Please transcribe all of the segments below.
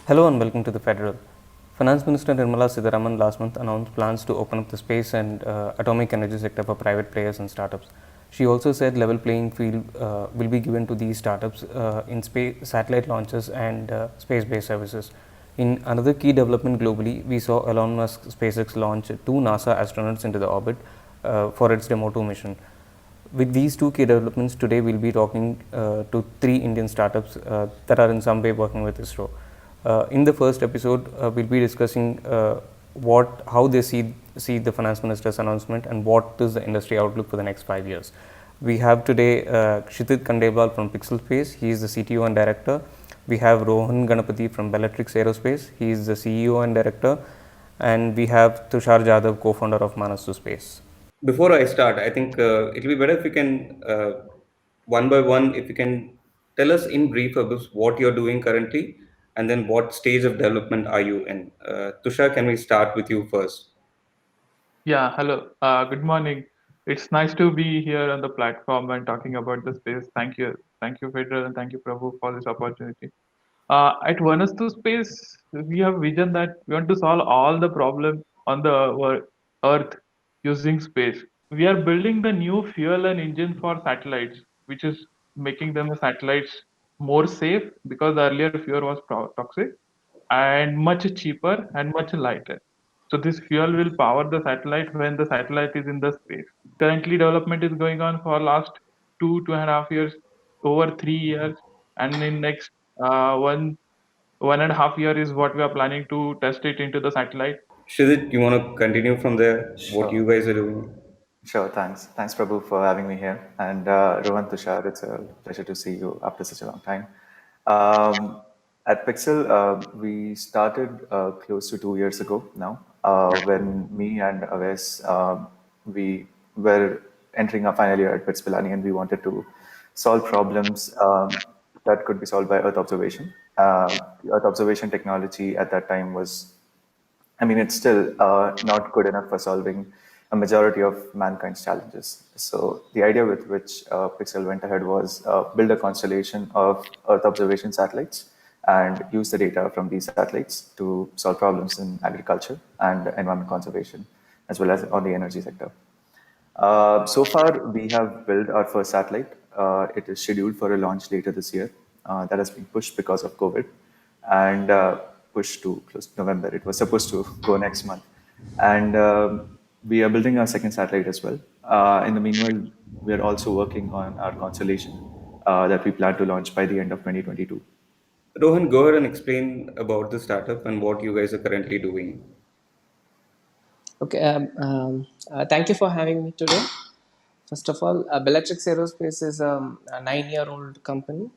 Hello and welcome to the Federal. Finance Minister Nirmala Sitharaman last month announced plans to open up the space and atomic energy sector for private players and startups. She also said level playing field will be given to these startups in space, satellite launches and space-based services. In another key development globally, we saw Elon Musk SpaceX launch two NASA astronauts into the orbit for its Demo 2 mission. With these two key developments, today we'll be talking to three Indian startups that are in some way working with ISRO. In the first episode, we'll be discussing how they see the finance minister's announcement and what is the industry outlook for the next 5 years. We have today Kshitij Khandelwal from Pixel Space. He is the CTO and director. We have Rohan Ganapathy from Bellatrix Aerospace. He is the CEO and director. And we have Tushar Jadhav, co-founder of Manasu Space. Before I start, I think it'll be better if you can, one by one, if you can tell us in brief about what you're doing currently and then what stage of development are you in. Tushar, can we start with you first? Yeah, hello. Good morning. It's nice to be here on the platform and talking about the space. Thank you. Thank you, Federal, and thank you, Prabhu, for this opportunity. At Manasu Space, we have vision that we want to solve all the problems on the Earth using space. We are building the new fuel and engine for satellites, which is making them the satellites more safe because the earlier fuel was toxic and much cheaper and much lighter. So this fuel will power the satellite when the satellite is in the space. Currently, development is going on for last 2.5 years, over 3 years, and in next one and a half year is what we are planning to test it into the satellite. Shidit, you want to continue from there? What you Sure. guys are doing? Sure. Thanks. Thanks, Prabhu, for having me here. And Rohan Tushar, it's a pleasure to see you after such a long time. Um, at Pixel, we started close to 2 years ago now, when me and Aves, we were entering our final year at BITS Pilani, and we wanted to solve problems that could be solved by Earth observation. Earth observation technology at that time was, I mean, it's still not good enough for solving a majority of mankind's challenges. So the idea with which Pixel went ahead was build a constellation of Earth observation satellites and use the data from these satellites to solve problems in agriculture and environment conservation, as well as on the energy sector. So far, we have built our first satellite. It is scheduled for a launch later this year. That has been pushed because of COVID and pushed to close to November. It was supposed to go next month. And we are building our second satellite as well. In the meanwhile, we are also working on our constellation that we plan to launch by the end of 2022. Rohan, go ahead and explain about the startup and what you guys are currently doing. Okay, thank you for having me today. First of all, Bellatrix Aerospace is a 9-year-old company.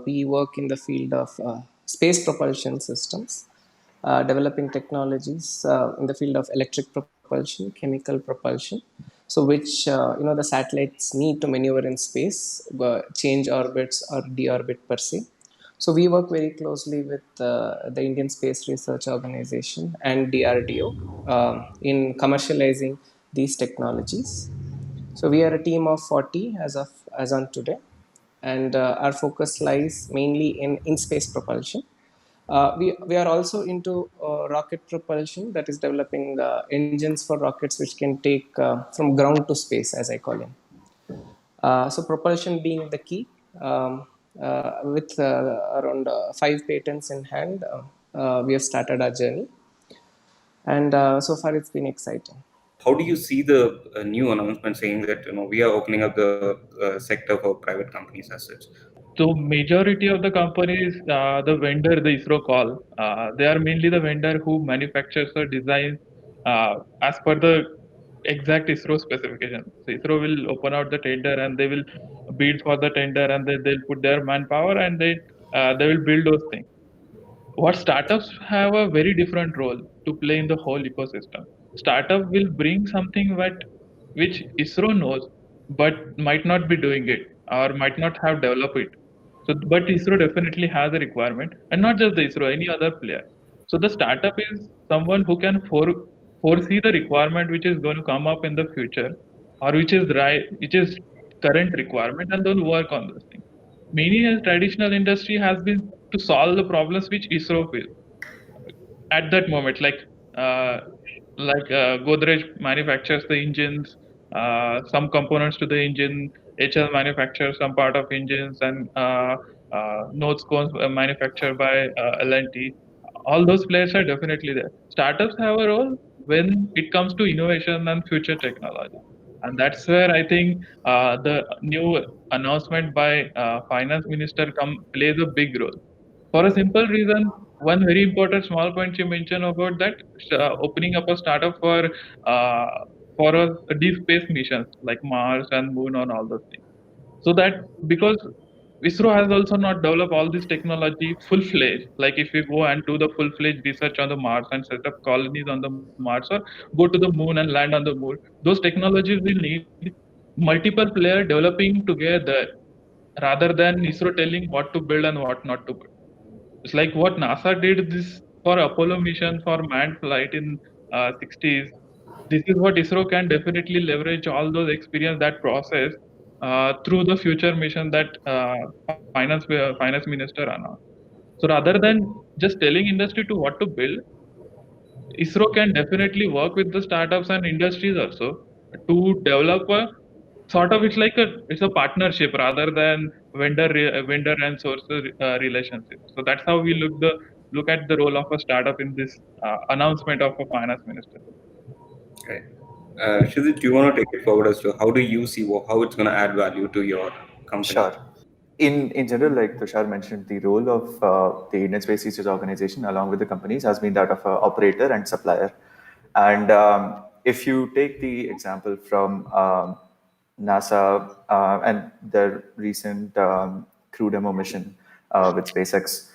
We work in the field of space propulsion systems, developing technologies in the field of electric propulsion, chemical propulsion. So, which the satellites need to maneuver in space, change orbits or deorbit per se. So we work very closely with the Indian Space Research Organization and DRDO in commercializing these technologies. So we are a team of 40 as on today, and our focus lies mainly in in-space propulsion. We are also into rocket propulsion, that is developing engines for rockets which can take from ground to space, as I call it. So propulsion being the key, with around 5 patents in hand, we have started our journey, and so far it's been exciting. How do you see the new announcement saying that we are opening up the sector for private companies as such? So majority of the companies, the vendor, the ISRO call, they are mainly the vendor who manufactures or designs as per the exact ISRO specification. So ISRO will open out the tender and they will bid for the tender and they'll put their manpower and they will build those things. What startups have a very different role to play in the whole ecosystem. Startup will bring something which ISRO knows but might not be doing it or might not have developed it. So, but ISRO definitely has a requirement, and not just the ISRO, any other player. So the startup is someone who can foresee the requirement which is going to come up in the future, or which is current requirement, and then work on those things. Many as traditional industry has been to solve the problems which ISRO will at that moment. Godrej manufactures the engines, some components to the engine. HL manufactures some part of engines, and notes cones manufactured by L&T. All those players are definitely there. Startups have a role when it comes to innovation and future technology, and that's where I think the new announcement by finance minister plays a big role for a simple reason. One very important small point you mentioned about that opening up a startup uh, for a deep space missions like Mars and Moon and all those things. So that because ISRO has also not developed all this technology full fledged. Like if we go and do the full fledged research on the Mars and set up colonies on the Mars, or go to the Moon and land on the Moon, those technologies will need multiple players developing together rather than ISRO telling what to build and what not to build. It's like what NASA did this for Apollo mission for manned flight in 60s. This is what ISRO can definitely leverage all those experience, that process through the future mission that finance minister announced. So rather than just telling industry to what to build, ISRO can definitely work with the startups and industries also to develop a sort of, it's a partnership rather than vendor and source relationship. So that's how we look at the role of a startup in this announcement of a finance minister. Okay. Shizit, do you want to take it forward as to how do you see how it's going to add value to your company? Sure. In general, like Tushar mentioned, the role of the Indian Space Research Organization, along with the companies, has been that of an operator and supplier. And if you take the example from NASA and their recent crew demo mission with SpaceX,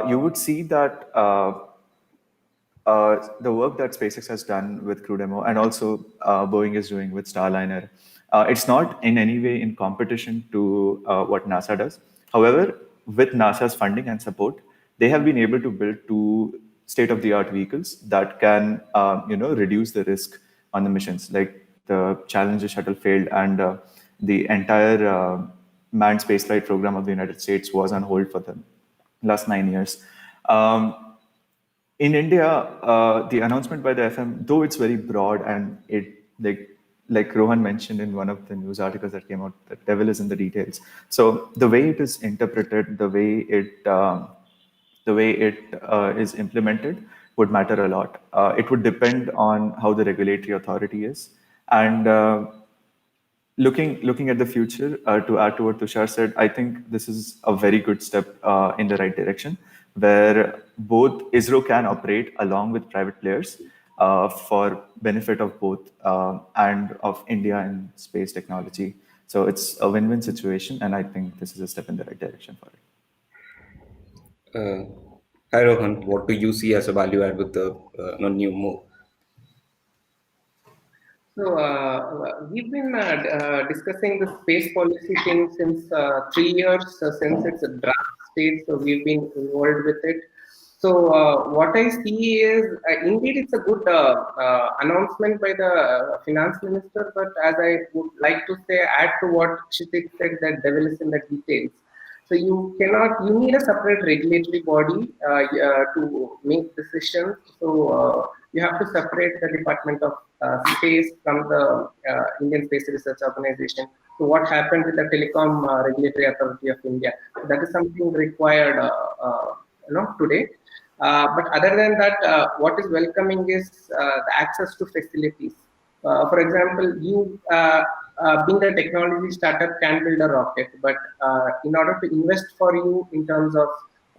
you would see that the work that SpaceX has done with Crew Demo and also Boeing is doing with Starliner, it's not in any way in competition to what NASA does. However, with NASA's funding and support, they have been able to build two state-of-the-art vehicles that can, reduce the risk on the missions. Like the Challenger shuttle failed, and the entire manned spaceflight program of the United States was on hold for the last 9 years. In India, the announcement by the FM, though it's very broad and it like Rohan mentioned in one of the news articles that came out, the devil is in the details. So the way it is interpreted, the way it is implemented would matter a lot. It would depend on how the regulatory authority is, and looking at the future, to add to what Tushar said, I think this is a very good step in the right direction, where both ISRO can operate along with private players for benefit of both and of India and space technology. So it's a win-win situation, and I think this is a step in the right direction for it. Hi Rohan, what do you see as a value add with the new move? So we've been discussing the space policy thing since 3 years, since it's a draft stage. So we've been involved with it. So what I see is indeed it's a good announcement by the finance minister. But as I would like to say, add to what Kshitij said, that devil is in the details. So you need a separate regulatory body to make decisions. So you have to separate the Department of Space from the Indian Space Research Organization. So what happened with the Telecom Regulatory Authority of India? So that is something required, today. But other than that, what is welcoming is the access to facilities. For example, you being a technology startup can build a rocket, but in order to invest for you in terms of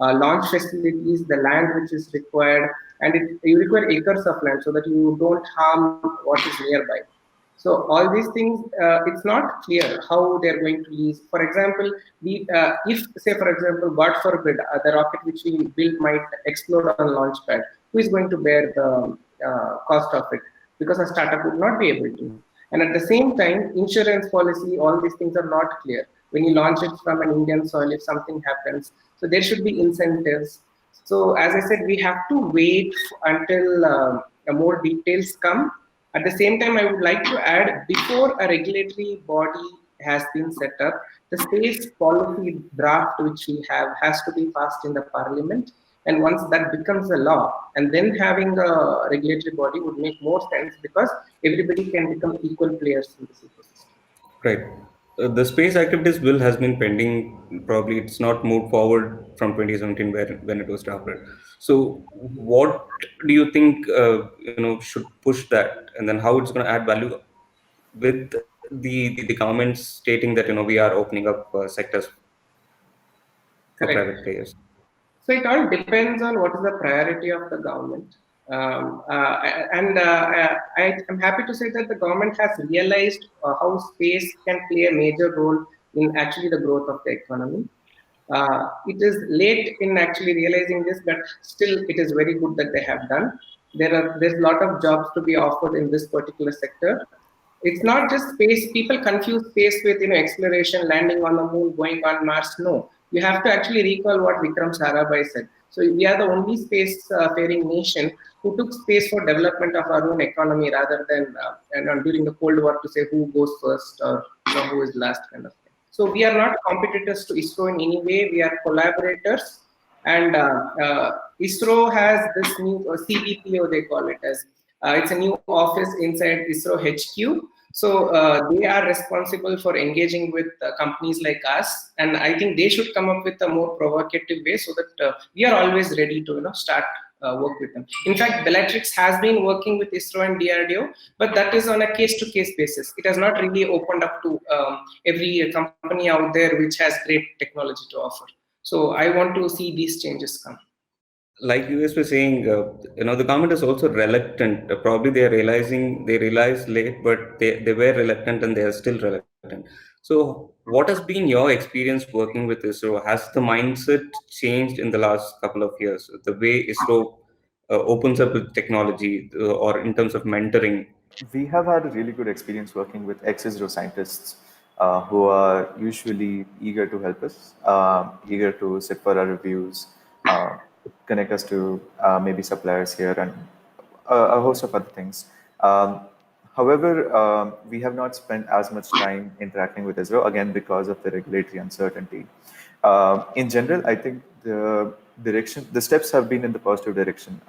launch facilities, the land which is required, and you require acres of land so that you don't harm what is nearby. So all these things, it's not clear how they're going to lease. For example, if say for example, God forbid, the rocket which we build might explode on launch pad, who is going to bear the cost of it? Because a startup would not be able to. And at the same time, insurance policy, all these things are not clear. When you launch it from an Indian soil, if something happens, so there should be incentives. So as I said, we have to wait until more details come. At the same time, I would like to add, before a regulatory body has been set up. The space policy draft which we have has to be passed in the parliament, and once that becomes a law, and then having a regulatory body would make more sense, because everybody can become equal players in this ecosystem. Right. The space activities bill has been pending. Probably it's not moved forward from 2017 where when it was drafted. So, what do you think should push that, and then how it's going to add value with the government stating that we are opening up sectors for Correct. private players. So it all depends on what is the priority of the government. I'm happy to say that the government has realized how space can play a major role in actually the growth of the economy. It is late in actually realizing this, but still it is very good that they have done. There's a lot of jobs to be offered in this particular sector. It's not just space. People confuse space with exploration, landing on the moon, going on Mars. No, you have to actually recall what Vikram Sarabhai said. So we are the only space-faring nation who took space for development of our own economy, rather than during the Cold War to say who goes first or who is last, kind of thing. So we are not competitors to ISRO in any way. We are collaborators, and ISRO has this new CBPO, they call it as. It's a new office inside ISRO HQ. So they are responsible for engaging with companies like us, and I think they should come up with a more provocative way, so that we are always ready to start work with them. In fact, Bellatrix has been working with ISRO and DRDO, but that is on a case-to-case basis. It has not really opened up to every company out there which has great technology to offer. So I want to see these changes come. Like you guys were saying, the government is also reluctant. Probably they realized late, but they were reluctant and they are still reluctant. So, what has been your experience working with ISRO? Has the mindset changed in the last couple of years? The way ISRO opens up with technology, or in terms of mentoring? We have had a really good experience working with ex-ISRO scientists who are usually eager to help us, eager to sit for our reviews, connect us to maybe suppliers here, and a host of other things. However, we have not spent as much time interacting with ISRO, again, because of the regulatory uncertainty. In general, I think the steps have been in the positive direction.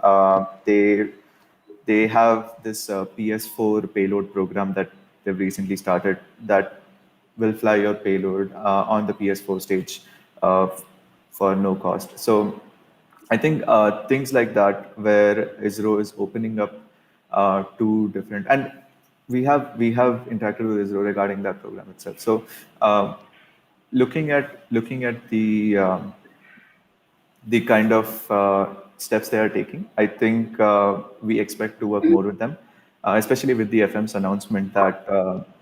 They have this PS4 payload program that they've recently started that will fly your payload on the PS4 stage for no cost. So I think things like that, where ISRO is opening up to different, and we have interacted with ISRO regarding that program itself. So looking at the kind of steps they are taking, I think we expect to work more with them, especially with the FM's announcement that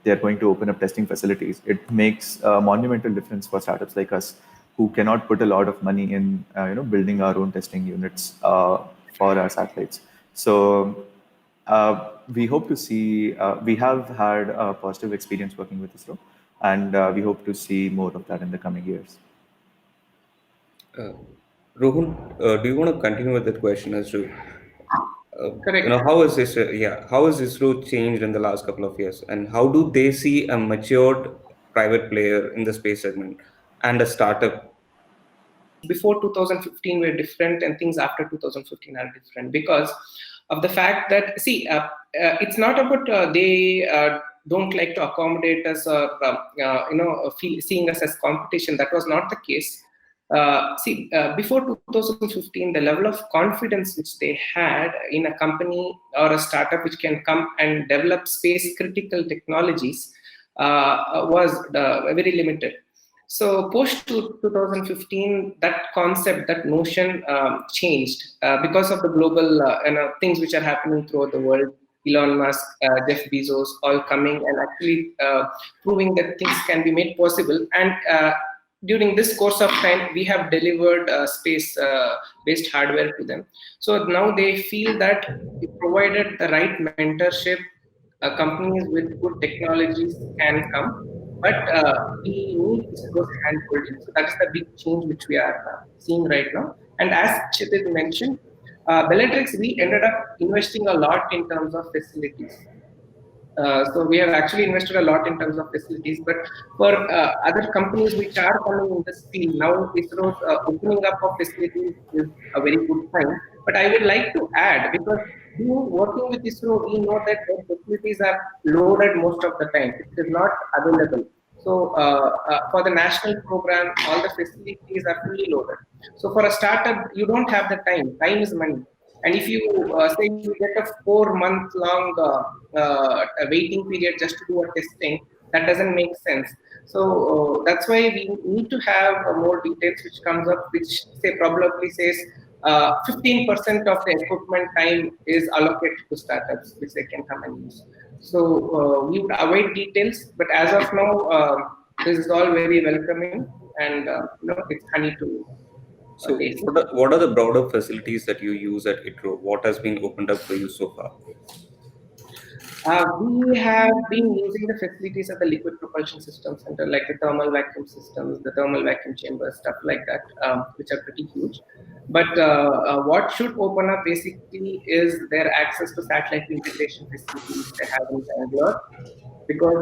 they are going to open up testing facilities. It makes a monumental difference for startups like us who cannot put a lot of money in, building our own testing units for our satellites. So we hope to see. We have had a positive experience working with ISRO, and we hope to see more of that in the coming years. Uh, Rohan, do you want to continue with that question as to Correct. how has ISRO changed in the last couple of years, and how do they see a matured private player in the space segment and a startup? Before 2015 were different, and things after 2015 are different, because of the fact that, see, it's not about they don't like to accommodate us, or seeing us as competition. That was not the case. Before 2015, the level of confidence which they had in a company or a startup which can come and develop space critical technologies was very limited. So post 2015, that concept, that notion changed because of the global things which are happening throughout the world. Elon Musk, Jeff Bezos, all coming and actually proving that things can be made possible. And during this course of time, we have delivered space-based hardware to them. So now they feel that if provided the right mentorship, companies with good technologies can come, but we need those hand-holding. So that's the big change which we are seeing right now. And as Kshitij mentioned, Bellatrix, we ended up investing a lot in terms of facilities. So we have actually invested a lot in terms of facilities. But for other companies which are coming in this field now, ISRO's opening up of facilities is a very good sign. But I would like to add, because working with ISRO, we know that their facilities are loaded most of the time. It is not available. So for the national program, all the facilities are fully loaded. So for a startup, you don't have the time. Time is money. And if you say you get a 4 month long a waiting period just to do a testing, that doesn't make sense. So that's why we need to have more details which comes up, which say probably says 15% of the equipment time is allocated to startups, which they can come and use. So we would await details, but as of now, this is all very welcoming, and it's honey to So, taste. what are the broader facilities that you use at ITRO? What has been opened up for you so far? We have been using the facilities of the liquid propulsion system center, like the thermal vacuum systems, the thermal vacuum chambers, stuff like that, which are pretty huge. But what should open up basically is their access to satellite integration facilities they have in Bangalore. Because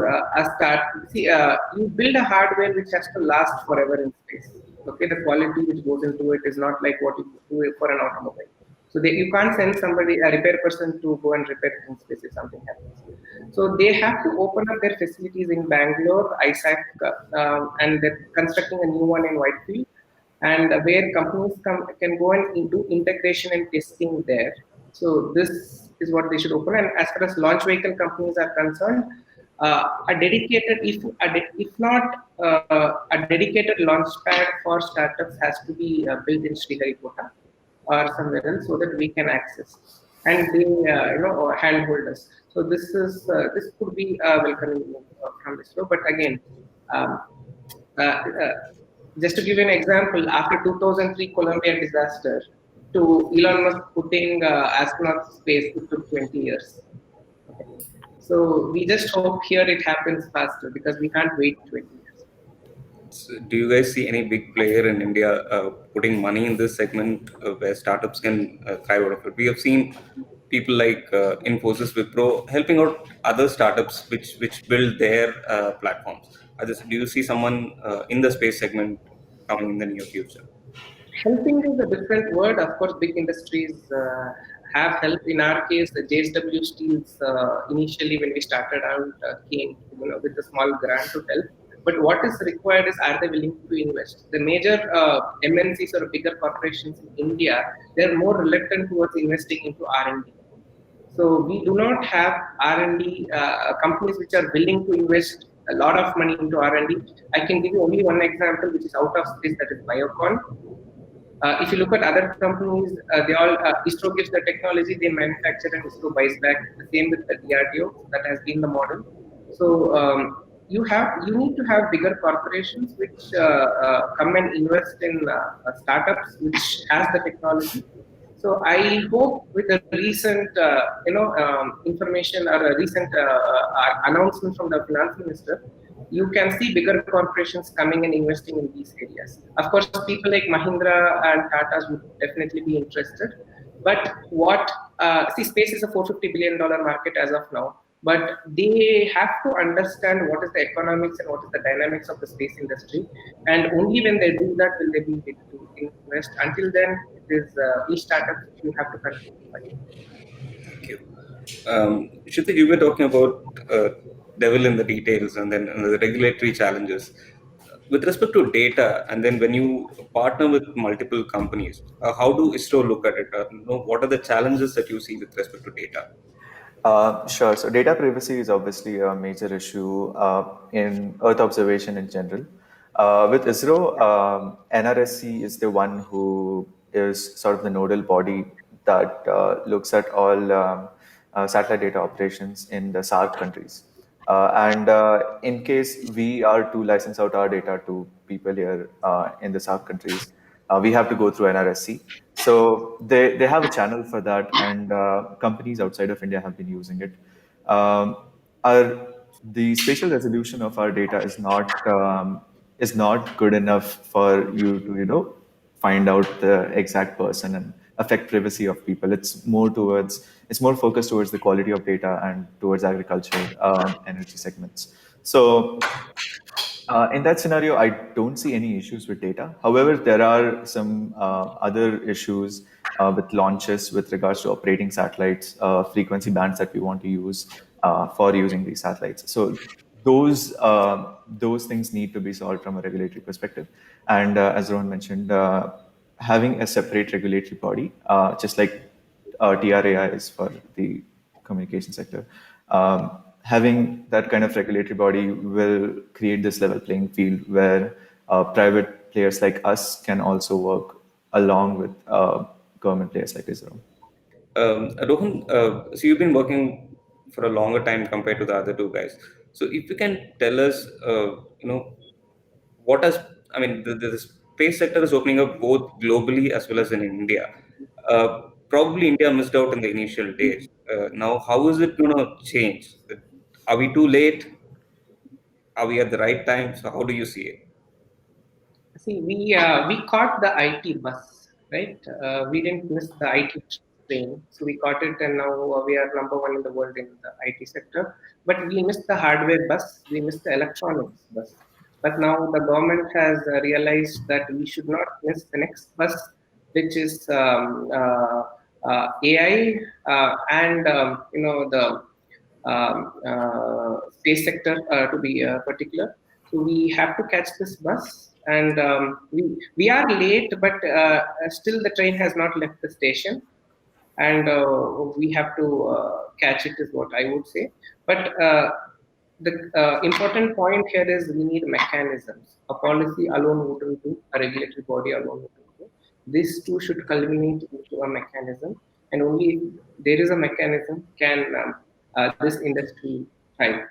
you build a hardware which has to last forever in space. Okay, the quality which goes into it is not like what you do for an automobile. So you can't send somebody, a repair person, to go and repair it in space if something happens. So they have to open up their facilities in Bangalore, ISAC, and they're constructing a new one in Whitefield, and where companies can go and do integration and testing there. So this is what they should open. And as far as launch vehicle companies are concerned, a dedicated, if not a dedicated launch pad for startups has to be built in Sriharikota or somewhere else, so that we can access, and they handhold us. So this could be a welcoming move from ISRO. But again, um, uh, uh, just to give you an example, after 2003 Columbia disaster to Elon Musk putting astronauts to space, it took 20 years. Okay. So we just hope here it happens faster, because we can't wait 20 years. So do you guys see any big player in India putting money in this segment where startups can thrive out of it? We have seen people like Infosys, Wipro helping out other startups which build their platforms. Do you see someone in the space segment coming in the near future? Helping is a different word. Of course, big industries have helped. In our case, the JSW Steels initially when we started out came with a small grant to help. But what is required is, are they willing to invest? The major MNCs or bigger corporations in India, they're more reluctant towards investing into R&D. So we do not have R&D companies which are willing to invest a lot of money into R&D. I can give you only one example, which is out of space, that is Biocon. If you look at other companies, they all ISRO gives the technology, they manufacture, and ISRO buys back. The same with the DRDO. That has been the model. So you need to have bigger corporations which come and invest in startups which has the technology. So I hope with the recent information or a recent announcement from the finance minister, you can see bigger corporations coming and investing in these areas. Of course, people like Mahindra and Tata's would definitely be interested. But space is a $450 billion market as of now. But they have to understand what is the economics and what is the dynamics of the space industry. And only when they do that will they be able to invest. Until then, it is each startup you have to continue to fight. Thank you. Kshitij, you were talking about devil in the details and then the regulatory challenges. With respect to data, and then when you partner with multiple companies, how do ISRO look at it? What are the challenges that you see with respect to data? Sure. So data privacy is obviously a major issue in Earth observation in general. With ISRO, NRSC is the one who is sort of the nodal body that looks at all satellite data operations in the SARC countries. And in case we are to license out our data to people here in the SARC countries, we have to go through NRSC. So they have a channel for that, and companies outside of India have been using it. The spatial resolution of our data is not good enough for you to find out the exact person and affect privacy of people. It's more towards It's more focused towards the quality of data and towards agriculture, energy segments. So in that scenario, I don't see any issues with data. However, there are some other issues with launches with regards to operating satellites, frequency bands that we want to use for using these satellites. So those things need to be solved from a regulatory perspective. And as Rohan mentioned, having a separate regulatory body, just like TRAI is for the communication sector. Having that kind of regulatory body will create this level playing field where private players like us can also work along with government players like ISRO. Rohan, so you've been working for a longer time compared to the other two guys. So if you can tell us, what has, I mean, the space sector is opening up both globally as well as in India. Probably India missed out in the initial days. Now, how is it going to change? Are we too late? Are we at the right time? So how do you see it? See, we caught the IT bus, right? We didn't miss the IT train, so we caught it, and now we are number one in the world in the IT sector. But we missed the hardware bus, we missed the electronics bus. But now the government has realized that we should not miss the next bus, which is AI and the space sector to be particular. So we have to catch this bus, and we are late, but still the train has not left the station, and we have to catch it, is what I would say. But the important point here is we need mechanisms. A policy alone wouldn't do. A regulatory body alone wouldn't do. These two should culminate into a mechanism, and only if there is a mechanism can this industry thrive.